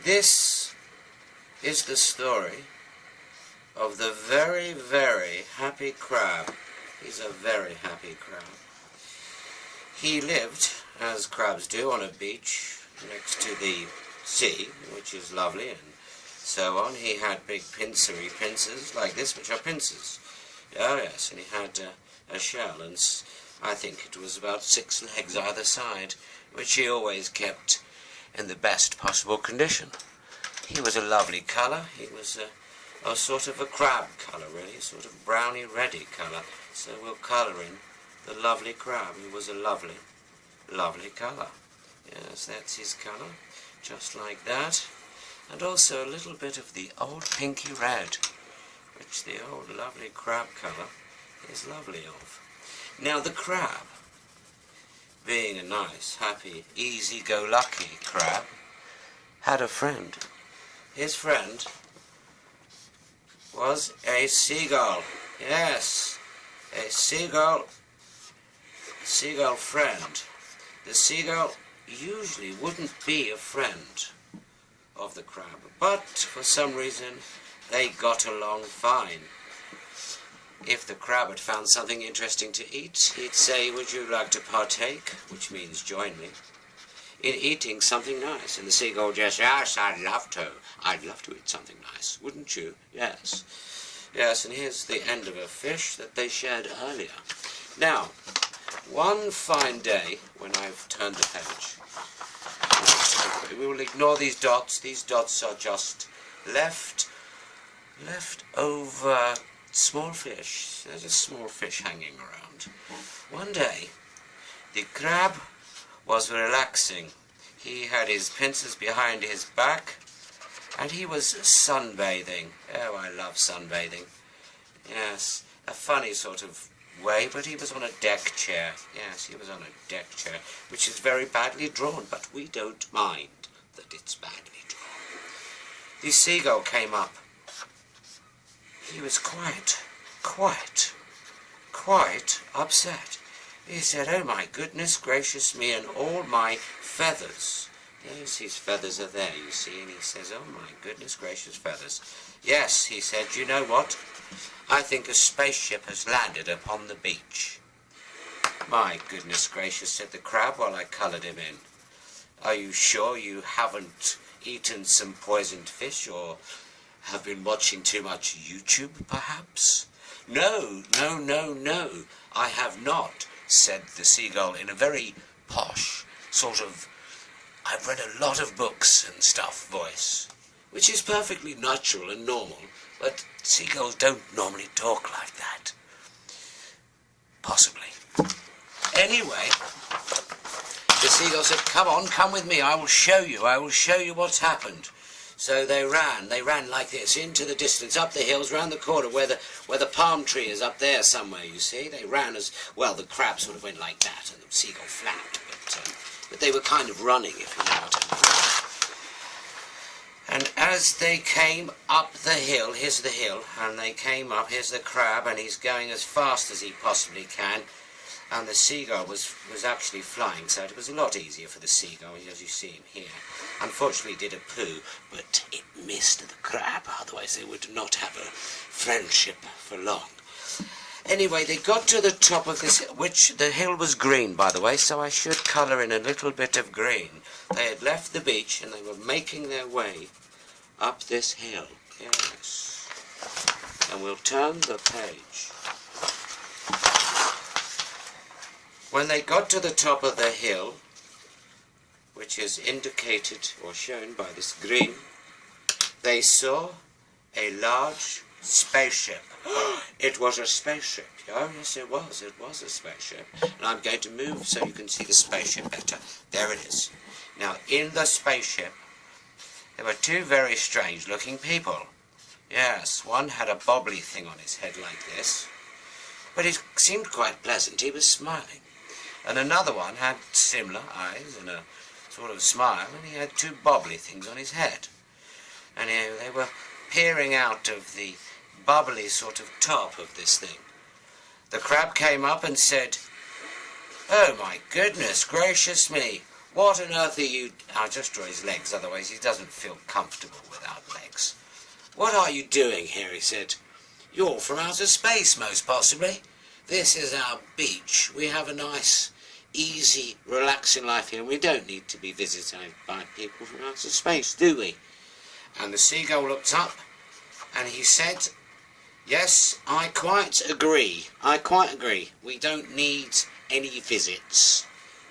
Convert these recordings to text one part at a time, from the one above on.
This is the story of the very, very happy crab. He's a very happy crab. He lived, as crabs do, on a beach next to the sea, which is lovely, and so on. He had big pincery pincers like this, which are pincers. Oh yes, and he had a shell, and I think it was about 6 legs either side, which he always kept in the best possible condition. He was a lovely colour. He was a sort of a crab colour, really, a sort of browny reddy colour. So we'll colour in the lovely crab. He was a lovely, lovely colour. Yes, that's his colour, just like that. And also a little bit of the old pinky red, which the old lovely crab colour is lovely of. Now the crab, being a nice, happy, easy-go-lucky crab, had a friend. His friend was a seagull. Yes, a seagull friend. The seagull usually wouldn't be a friend of the crab, but for some reason they got along fine. If the crab had found something interesting to eat, he'd say, "Would you like to partake?" which means join me in eating something nice. And the seagull just, "Yes, I'd love to. I'd love to eat something nice, wouldn't you?" Yes. Yes, and here's the end of a fish that they shared earlier. Now, one fine day, when I've turned the page, we will ignore these dots. These dots are just left over small fish. There's a small fish hanging around. One day, the crab was relaxing. He had his pincers behind his back, and he was sunbathing. Oh, I love sunbathing. Yes, a funny sort of way, but he was on a deck chair. Yes, he was on a deck chair, which is very badly drawn, but we don't mind that it's badly drawn. The seagull came up. He was quite upset. He said, "Oh my goodness gracious me, and all my feathers." Yes, his feathers are there, you see, and he says, "Oh my goodness gracious feathers." "Yes," he said, "you know what? I think a spaceship has landed upon the beach." "My goodness gracious," said the crab while I coloured him in. "Are you sure you haven't eaten some poisoned fish, or have been watching too much YouTube, perhaps?" No, I have not," said the seagull in a very posh, sort of, "I've read a lot of books and stuff" voice, which is perfectly natural and normal, but seagulls don't normally talk like that. Possibly. Anyway, the seagull said, "Come on, come with me, I will show you what's happened." So they ran like this, into the distance, up the hills, round the corner, where the palm tree is up there somewhere, you see. They ran as, well, the crab sort of went like that, and the seagull flapped, but they were kind of running, if you know what I mean. And as they came up the hill, here's the hill, and they came up, here's the crab, and he's going as fast as he possibly can, and the seagull was actually flying, so it was a lot easier for the seagull, as you see him here. Unfortunately, it did a poo, but it missed the crab, otherwise they would not have a friendship for long. Anyway, they got to the top of this, which the hill was green, by the way, so I should colour in a little bit of green. They had left the beach, and they were making their way up this hill. Yes. And we'll turn the page. When they got to the top of the hill, which is indicated or shown by this green, they saw a large spaceship. It was a spaceship. Oh yes, it was a spaceship. And I'm going to move so you can see the spaceship better. There it is. Now, in the spaceship, there were 2 very strange looking people. Yes, one had a bobbly thing on his head like this, but he seemed quite pleasant. He was smiling. And another one had similar eyes and a sort of smile, and he had 2 bobbly things on his head. And they were peering out of the bubbly sort of top of this thing. The crab came up and said, "Oh my goodness gracious me, What on earth are you... I'll just draw his legs, otherwise he doesn't feel comfortable without legs. What are you doing here, he said. You're from outer space, most possibly. This is our beach. We have a nice, easy, relaxing life here. We don't need to be visited by people from outer space, do we? And the seagull looked up and he said, yes, I quite agree. I quite agree. We don't need any visits.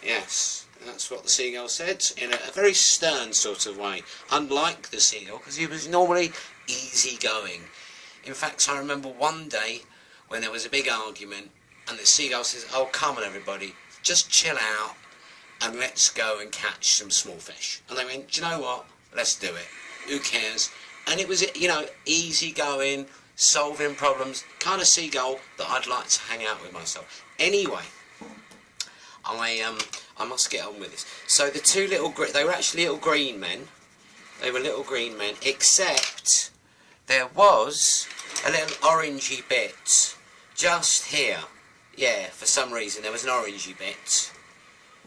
Yes, that's what the seagull said in a very stern sort of way, unlike the seagull, because he was normally easygoing. In fact, I remember one day when there was a big argument and the seagull says, oh, come on everybody, just chill out and let's go and catch some small fish. And they went, do you know what, let's do it. Who cares? And it was, you know, easygoing, solving problems, kind of seagull that I'd like to hang out with myself. Anyway, I must get on with this. So the two little, they were actually little green men. They were little green men, except there was a little orangey bit just here. Yeah, for some reason there was an orangey bit,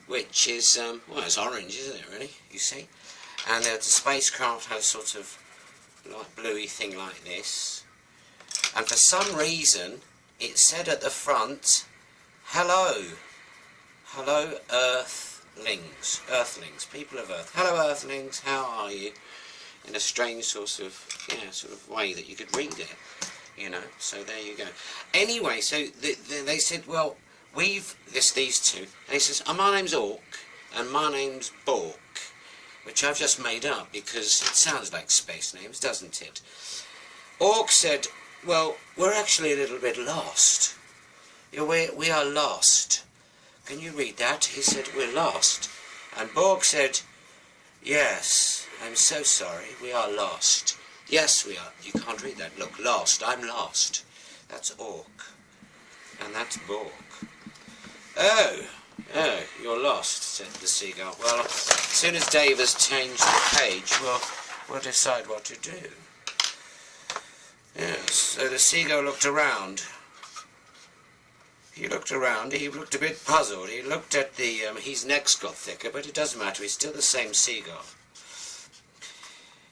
which is, well, it's orange, isn't it, really, you see? And the spacecraft had a sort of like bluey thing like this. And for some reason, it said at the front, hello. Hello, Earthlings, people of Earth. Hello, Earthlings, how are you? In a strange sort of, yeah, sort of way that you could read it, you know. So there you go. Anyway, so they said, well, these two. And he says, oh, my name's Orc, and my name's Bork, which I've just made up because it sounds like space names, doesn't it? Orc said, well, we're actually a little bit lost. Yeah, we are lost. Can you read that? He said, we're lost. And Borg said, yes, I'm so sorry, we are lost. Yes, we are. You can't read that. Look, lost. I'm lost. That's Orc. And that's Borg. Oh, you're lost, said the seagull. Well, as soon as Dave has changed the page, we'll decide what to do. Yes, so the seagull looked around. He looked around, he looked a bit puzzled. He looked at the, his neck's got thicker, but it doesn't matter, he's still the same seagull.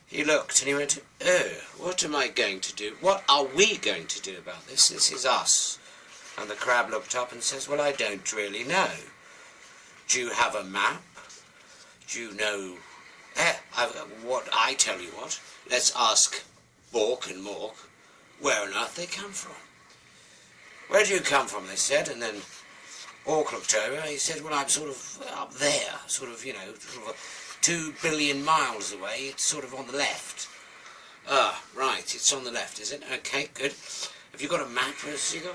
He looked and he went, oh, what am I going to do? What are we going to do about this? This is us. And the crab looked up and says, well, I don't really know. Do you have a map? Do you know... I tell you what, let's ask Bork and Mork where on earth they come from. Where do you come from, they said, and then Orc looked over, he said, well, I'm sort of up there, sort of, you know, sort of 2 billion miles away, it's sort of on the left. Ah, right, it's on the left, is it? Okay, good. Have you got a map for a seagull?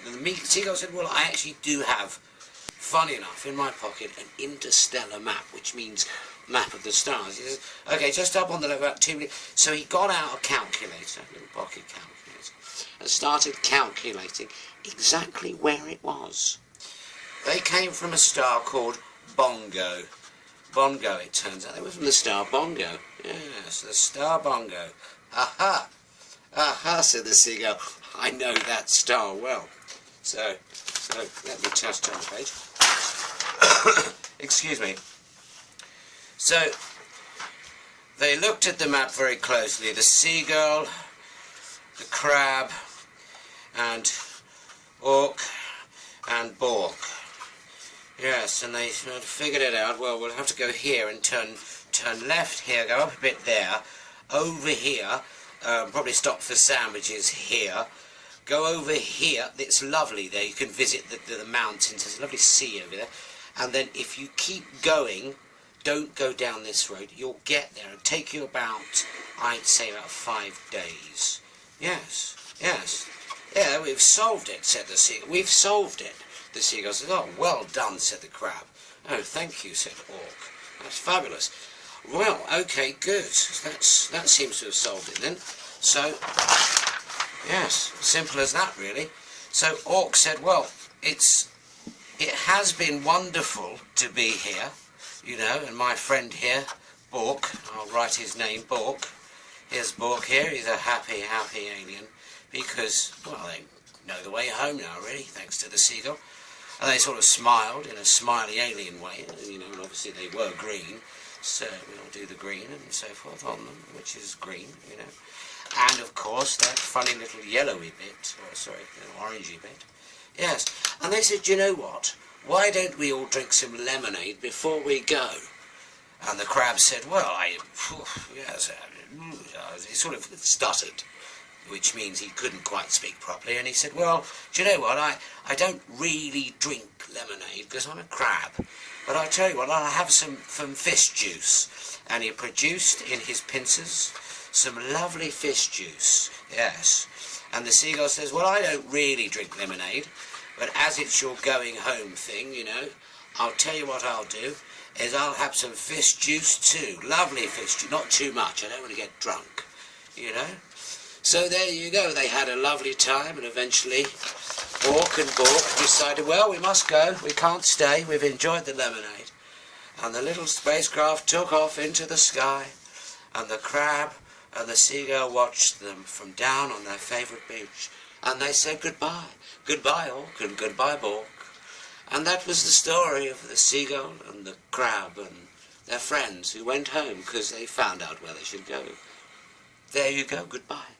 And the seagull said, well, I actually do have, funny enough, in my pocket, an interstellar map, which means map of the stars. He says, okay, just up on the left, about 2 million. So he got out a calculator, a little pocket calculator, and started calculating exactly where it was. They came from a star called Bongo. Bongo, it turns out. They were from the star Bongo. Yes, the star Bongo. Aha! Aha, said the seagull. I know that star well. So let me just turn the page. Excuse me. So, they looked at the map very closely. The seagull, the crab, and Orc, and Bork. Yes, and they figured it out. Well, we'll have to go here and turn left here, go up a bit there, over here, probably stop for sandwiches here, go over here. It's lovely there. You can visit the mountains. There's a lovely sea over there. And then if you keep going, don't go down this road. You'll get there. It'll take you about, I'd say, about 5 days. Yes, yes. Yeah, we've solved it, said the seagull. We've solved it. The seagull said, oh, well done, said the crab. Oh, thank you, said Orc. That's fabulous. Well, okay, good. That seems to have solved it then. So, yes, simple as that, really. So Orc said, well, it has been wonderful to be here, you know, and my friend here, Bork, I'll write his name, Bork. Here's Bork here. He's a happy, happy alien because, well, they know the way home now, really, thanks to the seagull. And they sort of smiled in a smiley alien way, you know, and obviously they were green, so we'll do the green and so forth on them, which is green, you know. And of course that funny little yellowy bit, or sorry, orangey bit. Yes, and they said, you know what, why don't we all drink some lemonade before we go? And the crab said, well, yes, he sort of stuttered, which means he couldn't quite speak properly, and he said, well, do you know what, I don't really drink lemonade because I'm a crab, but I'll tell you what, I'll have some fish juice. And he produced in his pincers some lovely fish juice, yes. And the seagull says, well, I don't really drink lemonade, but as it's your going home thing, you know, I'll tell you what I'll do, is I'll have some fish juice too, lovely fish juice, not too much, I don't want to get drunk, you know. So there you go, they had a lovely time, and eventually Bork and Bork decided, well, we must go, we can't stay, we've enjoyed the lemonade. And the little spacecraft took off into the sky, and the crab and the seagull watched them from down on their favourite beach, and they said goodbye. Goodbye, Ork, and goodbye, Bork. And that was the story of the seagull and the crab and their friends who went home because they found out where they should go. There you go, goodbye.